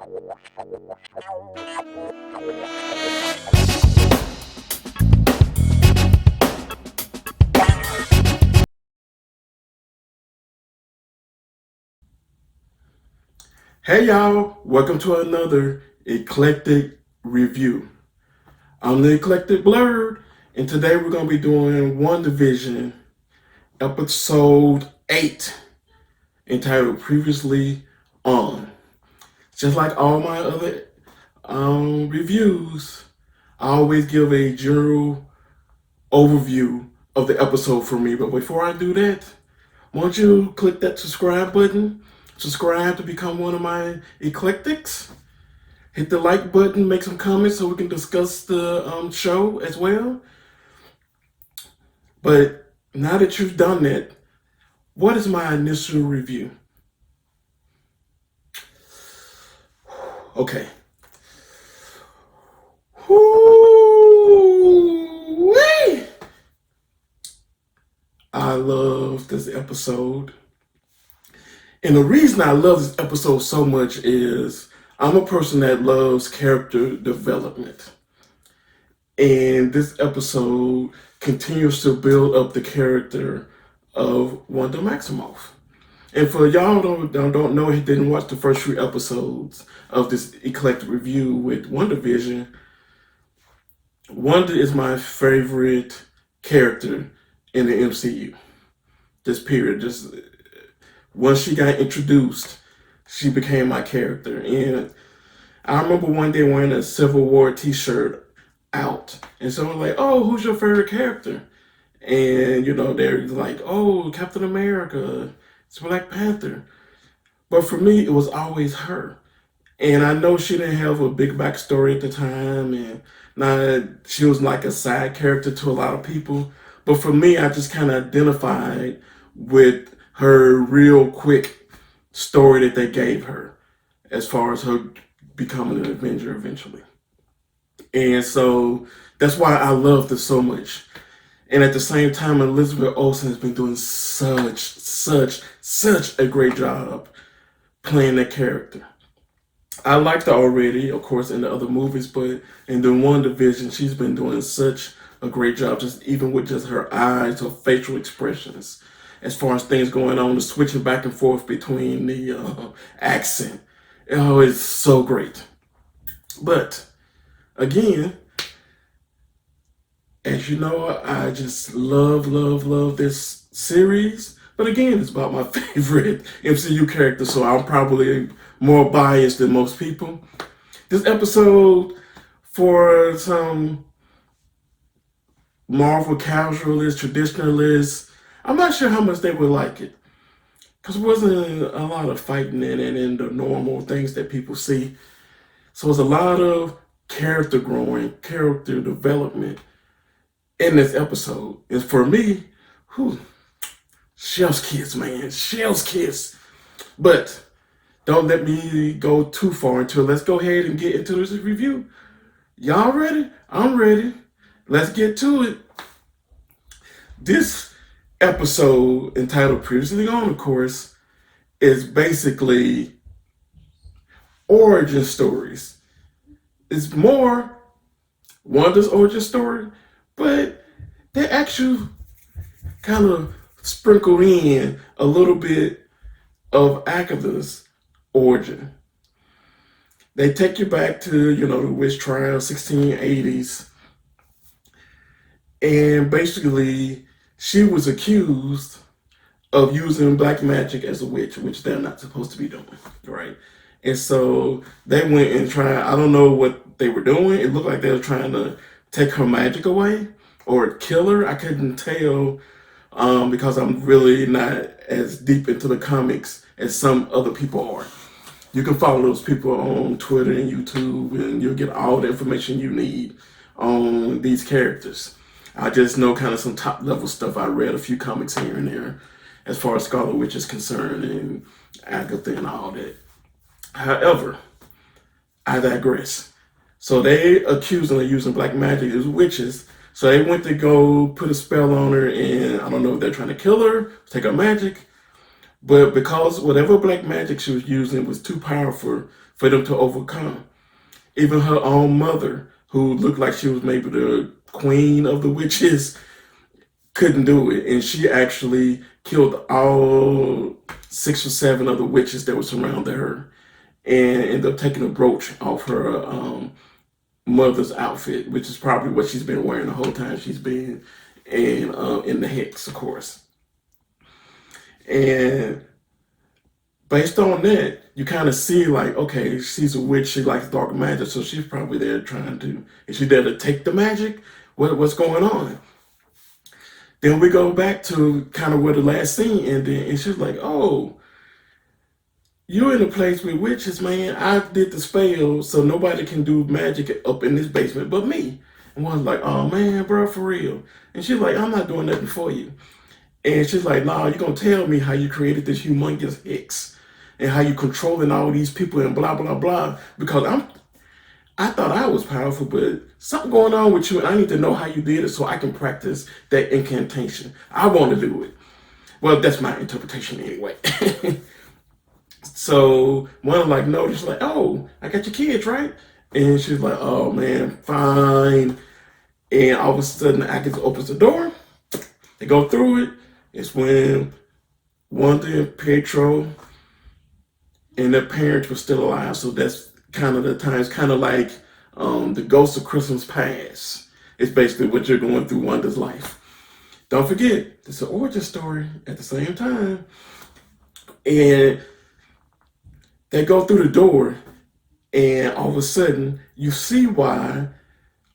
Hey y'all, welcome to another Eclectic Review. I'm the Eclectic Blerd, and today we're going to be doing WandaVision, episode 8, entitled Previously On. Just like all my other reviews, I always give a general overview of the episode for me, but before I do that, won't you click that subscribe button? Subscribe to become one of my eclectics. Hit the like button, make some comments so we can discuss the show as well. But now that you've done that, what is my initial review? Okay. Woo-wee! I love this episode. And the reason I love this episode so much is I'm a person that loves character development. And this episode continues to build up the character of Wanda Maximoff. And for y'all who don't know, he didn't watch the first few episodes of this eclectic review with WandaVision, Wanda is my favorite character in the MCU. Just period. Just once she got introduced, she became my character. And I remember one day wearing a Civil War t-shirt out. And someone was like, oh, who's your favorite character? And, they're like, oh, Captain America, it's Black Panther. But for me, it was always her. And I know she didn't have a big backstory at the time. And now she was like a side character to a lot of people. But for me, I just kind of identified with her real quick story that they gave her as far as her becoming an Avenger eventually. And so that's why I love this so much. And at the same time, Elizabeth Olsen has been doing such a great job playing that character. I liked her already, of course, in the other movies, but in the WandaVision, she's been doing such a great job, just even with just her eyes, her facial expressions, as far as things going on, the switching back and forth between the accent. Oh, it's so great. But again, as you know, I just love this series. But again, it's about my favorite MCU character, so I'm probably more biased than most people. This episode, for some Marvel casualists, traditionalists, I'm not sure how much they would like it. Because there wasn't a lot of fighting in it and the normal things that people see. So it's a lot of character growing, character development in this episode. And for me, chef's kiss, man. Chef's kiss. But don't let me go too far into it. Let's go ahead and get into this review. Y'all ready? I'm ready. Let's get to it. This episode, entitled Previously On, of course, is basically origin stories. It's more Wanda's origin story, but they actually kind of sprinkle in a little bit of Agatha's origin. They take you back to, the witch trial, 1680s. And basically, she was accused of using black magic as a witch, which they're not supposed to be doing, right? And so they went and tried, I don't know what they were doing. It looked like they were trying to take her magic away or kill her. I couldn't tell because I'm really not as deep into the comics as some other people are. You can follow those people on Twitter and YouTube, and you'll get all the information you need on these characters. I just know kind of some top level stuff. I read a few comics here and there as far as Scarlet Witch is concerned and Agatha and all that. However, I digress. So they accused them of using black magic as witches. So they went to go put a spell on her, and I don't know if they're trying to kill her, take her magic. But because whatever black magic she was using was too powerful for them to overcome, even her own mother, who looked like she was maybe the queen of the witches, couldn't do it. And she actually killed all 6 or 7 of the witches that were surrounding her and ended up taking a brooch off her mother's outfit, which is probably what she's been wearing the whole time she's been in the hex, of course. And based on that, you kind of see like, okay, she's a witch. She likes dark magic, so she's probably there trying to. Is she there to take the magic? What's going on? Then we go back to kind of where the last scene ended, and she's like, "Oh, you're in a place with witches, man. I did the spell, so nobody can do magic up in this basement but me." And one's like, "Oh man, bro, for real." And she's like, "I'm not doing nothing for you." And she's like, "Nah, you're gonna tell me how you created this humongous hex and how you controlling all these people and blah blah blah. Because I thought I was powerful, but something going on with you, and I need to know how you did it so I can practice that incantation. I want to do it." Well, that's my interpretation anyway. So one like noticed, like, "Oh, I got your kids, right?" And she's like, "Oh man, fine." And all of a sudden, Atkins opens the door. They go through it. It's when Wanda and Pietro and their parents were still alive. So that's kind of the times, kind of like the Ghost of Christmas Past. It's basically what you're going through Wanda's life. Don't forget, it's an origin story at the same time. And they go through the door, and all of a sudden, you see why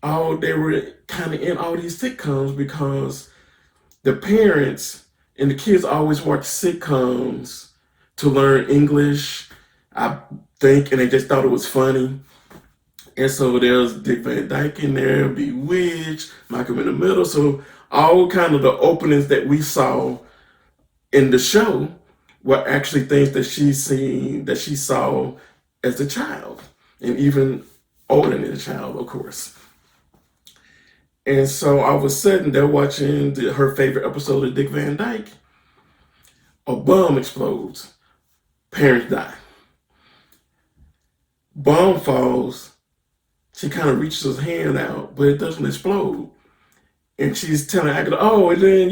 they were kind of in all these sitcoms, because the parents and the kids always watch sitcoms to learn English, I think, and they just thought it was funny. And so there's Dick Van Dyke in there, Bewitched, Malcolm in the Middle. So all kind of the openings that we saw in the show were actually things that she saw as a child, and even older than a child, of course. And so all of a sudden, they're watching her favorite episode of Dick Van Dyke. A bomb explodes. Parents die. Bomb falls. She kind of reaches her hand out, but it doesn't explode. And she's telling Agatha, "Oh, and then,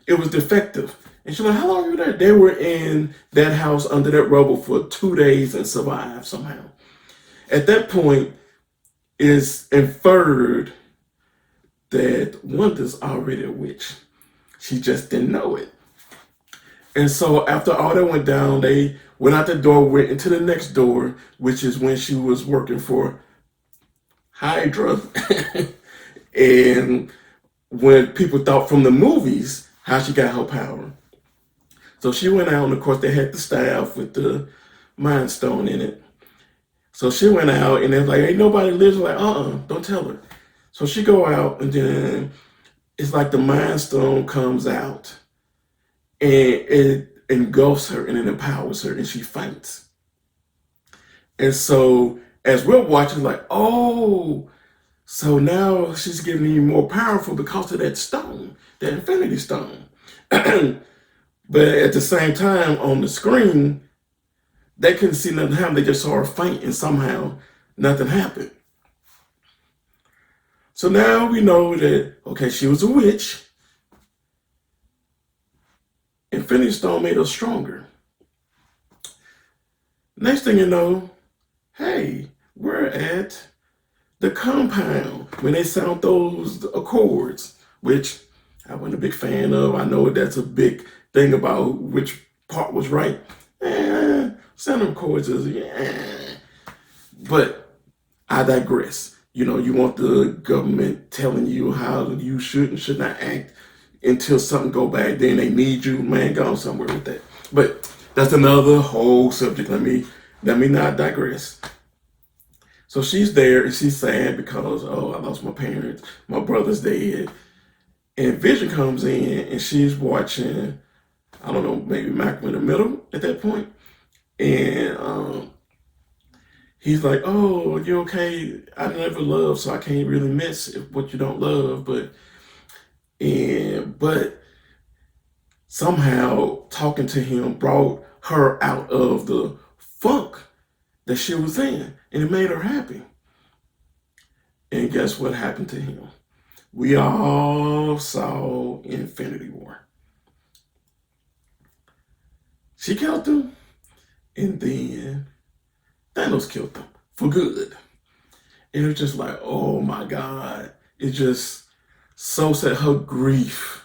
it was defective." And she's like, "How long were you there?" They were in that house under that rubble for 2 days and survived somehow. At that point, it's inferred that Wanda's already a witch. She just didn't know it. And so after all that went down, they went out the door, went into the next door, which is when she was working for Hydra. And when people thought from the movies how she got her power. So she went out, and of course they had the staff with the Mind Stone in it. So she went out, and they're like, "Ain't nobody lives." Like, don't tell her. So she go out, and then it's like the Mind Stone comes out, and it engulfs her, and it empowers her, and she fights. And so as we're watching, like, oh, so now she's getting even more powerful because of that stone, that Infinity Stone. But at the same time, on the screen, they couldn't see nothing happen. They just saw her fight, and somehow nothing happened. So now we know that, okay, she was a witch. Infinity Stone made her stronger. Next thing you know, hey, we're at the compound when they sound those accords, which I wasn't a big fan of. I know that's a big thing about which part was right. Sound chords is, but I digress. You want the government telling you how you should and should not act until something go bad. Then they need you, man, go somewhere with that. But that's another whole subject. Let me not digress. So she's there, and she's sad because, oh, I lost my parents, my brother's dead. And Vision comes in, and she's watching, I don't know, maybe Malcolm in the Middle at that point. And he's like, "Oh, you okay? I never loved, so I can't really miss what you don't love." But somehow talking to him brought her out of the funk that she was in, and it made her happy. And guess what happened to him? We all saw Infinity War. She killed him, and then Thanos killed him for good. And it was just like, oh my God. It just so sad. Her grief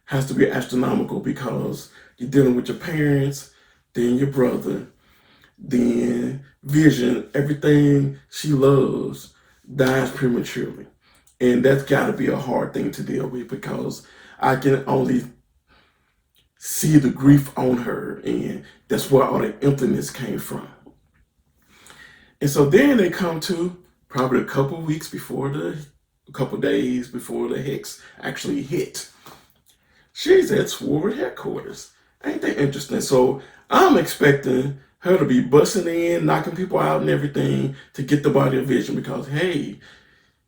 has to be astronomical because you're dealing with your parents, then your brother, then Vision, everything she loves dies prematurely. And that's got to be a hard thing to deal with because I can only see the grief on her, and that's where all the emptiness came from. And so then they come to probably a couple days before the Hex actually hit. She's at Sword headquarters. Ain't that interesting? So I'm expecting her to be busting in, knocking people out and everything to get the body of Vision because, hey,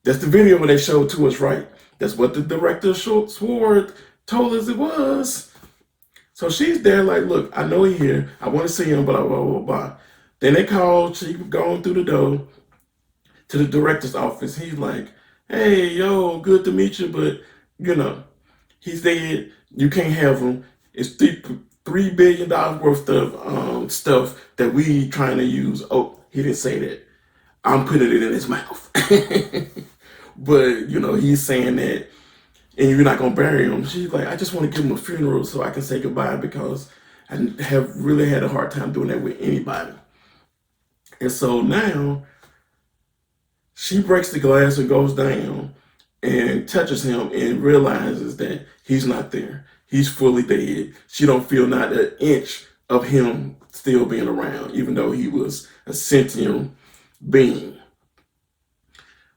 that's the video where they showed to us, right? That's what the director of Sword told us it was. So she's there like, look, I know he's here. I want to see him, blah, blah, blah, blah. Then they called. She going through the door to the director's office. He's like, hey, yo, good to meet you, but, he's dead. You can't have him. It's $3 billion worth of stuff that we trying to use. Oh, he didn't say that. I'm putting it in his mouth. But, he's saying that, and you're not going to bury him. She's like, I just want to give him a funeral so I can say goodbye because I have really had a hard time doing that with anybody. And so now she breaks the glass and goes down and touches him and realizes that he's not there. He's fully dead. She don't feel not an inch of him still being around, even though he was a sentient being.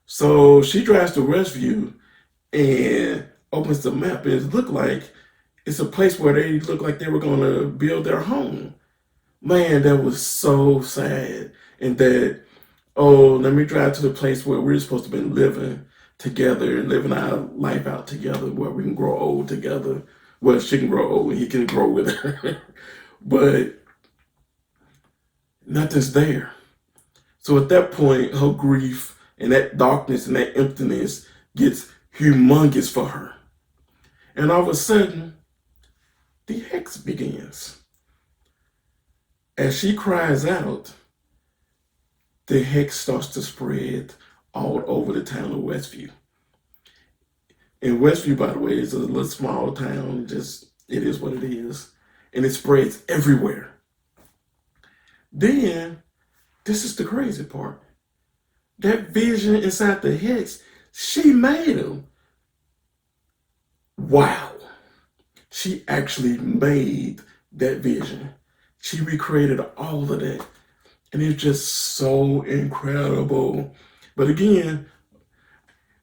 So she drives to Westview and opens the map, and it looked like it's a place where they look like they were going to build their home. Man, that was so sad. And that, oh, let me drive to the place where we're supposed to be living together and living our life out together, where we can grow old together. Well, she can grow old and he can grow with her. But nothing's there. So at that point, her grief and that darkness and that emptiness gets humongous for her. And all of a sudden, the Hex begins. As she cries out, the Hex starts to spread all over the town of Westview. And Westview, by the way, is a little small town. It is what it is. And it spreads everywhere. Then, this is the crazy part. That Vision inside the Hex, she made him. Wow. She actually made that Vision. She recreated all of that. And it's just so incredible. But again,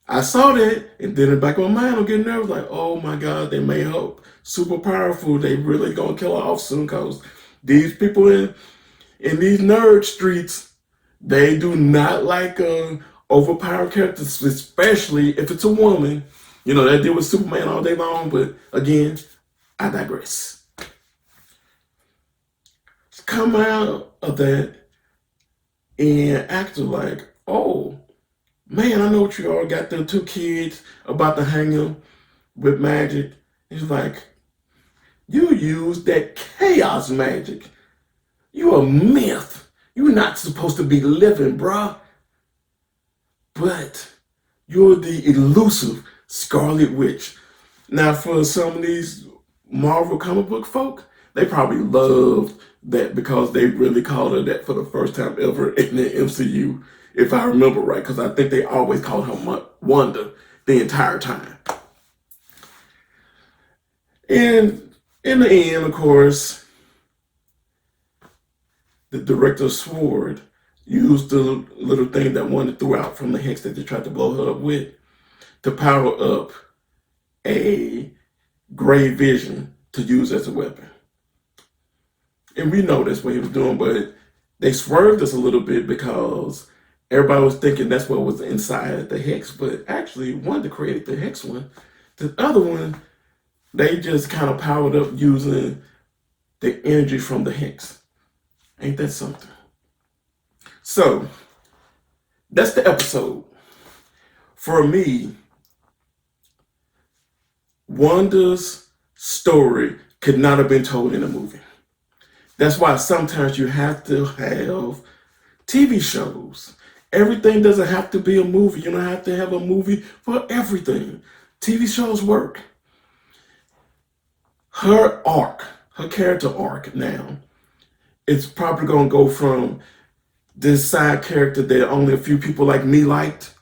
I saw that, and then in the back of my mind, I'm getting nervous, like, oh my God, they made her super powerful. They really gonna kill her off soon, because these people in these nerd streets, they do not like overpowered characters, especially if it's a woman. They deal with Superman all day long, but again, I digress. Come out of that and act like, oh, man, I know what you all got them 2 kids about to hang them with magic. It's like, you use that chaos magic. You a myth. You're not supposed to be living, bruh. But you're the elusive Scarlet Witch. Now, for some of these Marvel comic book folk, they probably loved that because they really called her that for the first time ever in the MCU, if I remember right, because I think they always called her Wanda the entire time. And in the end, of course, the director of Sword used the little thing that Wanda threw out from the Hex that they tried to blow her up with to power up a gray Vision to use as a weapon. And we know that's what he was doing, but they swerved us a little bit because everybody was thinking that's what was inside the Hex. But actually, Wanda created the Hex one. The other one They just kind of powered up using the energy from the Hex. Ain't that something? So, that's the episode. For me, Wanda's story could not have been told in a movie. That's why sometimes you have to have TV shows. Everything doesn't have to be a movie. You don't have to have a movie for everything. TV shows work. Her arc, her character arc now, it's probably going to go from this side character that only a few people like me liked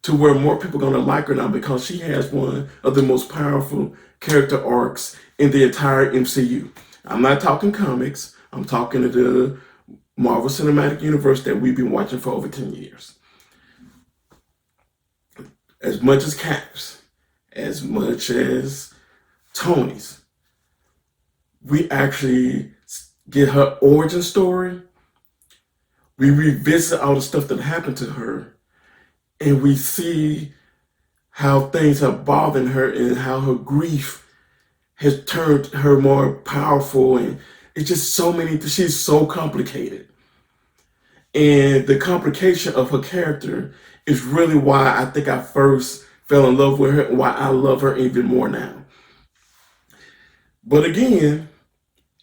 to where more people are going to like her now because she has one of the most powerful character arcs in the entire MCU. I'm not talking comics. I'm talking to the Marvel Cinematic Universe that we've been watching for over 10 years. As much as Cap's, as much as Tony's, we actually get her origin story. We revisit all the stuff that happened to her, and we see how things have bothered her and how her grief has turned her more powerful. And it's just so many, she's so complicated. And the complication of her character is really why I think I first fell in love with her and why I love her even more now. But again,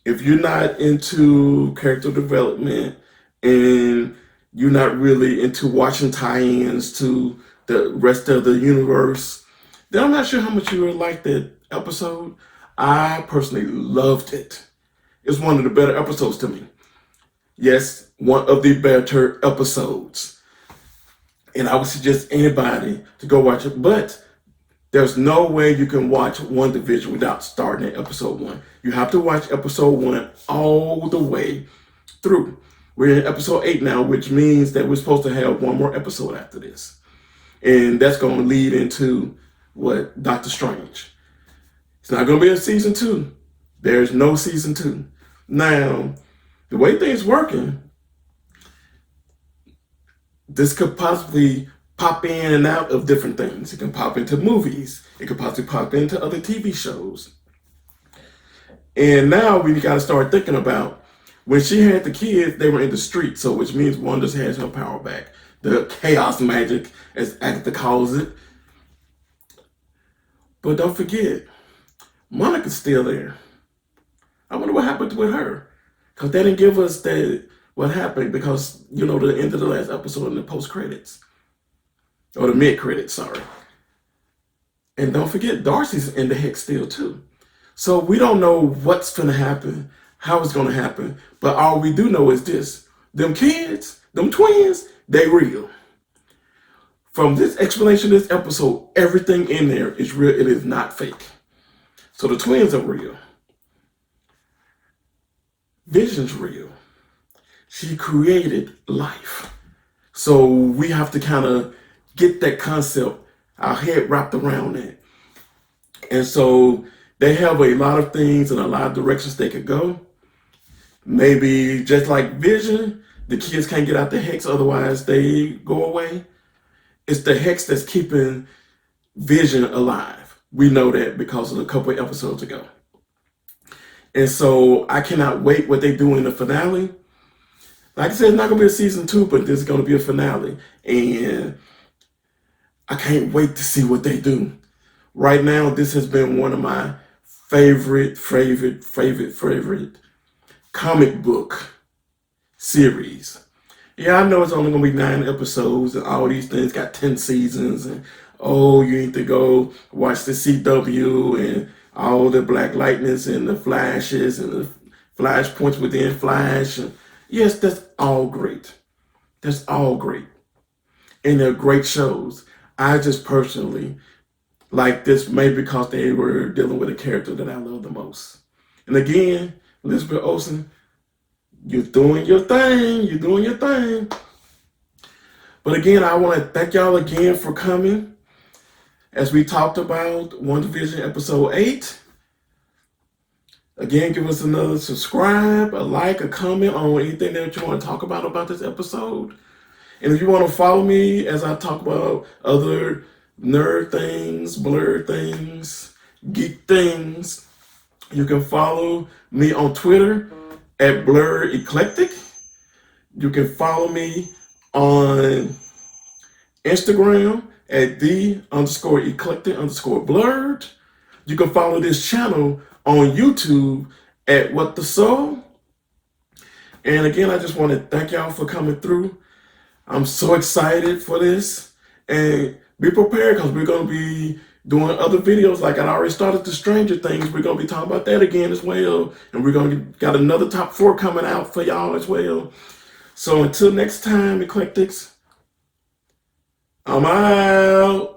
if you're not into character development and you're not really into watching tie-ins to the rest of the universe, then I'm not sure how much you would like that episode. I personally loved it. It's one of the better episodes to me. Yes, one of the better episodes. And I would suggest anybody to go watch it. But there's no way you can watch WandaVision without starting at episode 1. You have to watch episode 1 all the way through. We're in episode 8 now, which means that we're supposed to have one more episode after this. And that's going to lead into what? Doctor Strange. It's not going to be a season 2. There's no season 2. Now, the way things working, this could possibly pop in and out of different things. It can pop into movies. It could possibly pop into other TV shows. And now we got to start thinking about when she had the kids, they were in the street. So which means Wanda has her power back. The chaos magic, as Agatha calls it. But don't forget, Monica's still there. I wonder what happened with her. Because they didn't give us what happened because, the end of the last episode in the post-credits. Or the mid-credits, sorry. And don't forget, Darcy's in the Hex still too. So we don't know what's going to happen, how it's going to happen. But all we do know is this. Them kids, them twins, they real. From this explanation of this episode, everything in there is real. It is not fake. So the twins are real. Vision's real. She created life. So we have to kind of get that concept, our head wrapped around it. And so they have a lot of things and a lot of directions they could go. Maybe just like Vision, the kids can't get out the Hex, otherwise they go away. It's the Hex that's keeping Vision alive. We know that because of a couple of episodes ago. And so I cannot wait what they do in the finale. Like I said, it's not going to be a season 2, but this is going to be a finale. And I can't wait to see what they do. Right now, this has been one of my favorite comic book series. Yeah, I know it's only going to be 9 episodes and all these things got 10 seasons. And you need to go watch the CW and all the Black Lightnings and the Flashes and the Flash points within Flash. And yes, that's all great. That's all great. And they're great shows. I just personally like this maybe because they were dealing with a character that I love the most. And again, Elizabeth Olsen, you're doing your thing. You're doing your thing. But again, I want to thank y'all again for coming. As we talked about WandaVision episode 8. Again, give us another subscribe, a like, a comment on anything that you want to talk about this episode. And if you want to follow me as I talk about other nerd things, blerd things, geek things. You can follow me on Twitter at Blerd Eclectic. You can follow me on Instagram at the_eclectic_blerd. You can follow this channel on YouTube at What the Soul. And again, I just want to thank y'all for coming through. I'm so excited for this. And be prepared, because we're going to be doing other videos. Like I already started the Stranger Things. We're going to be talking about that again as well. And we're going to got another top 4 coming out for y'all as well. So until next time, Eclectics, I'm out.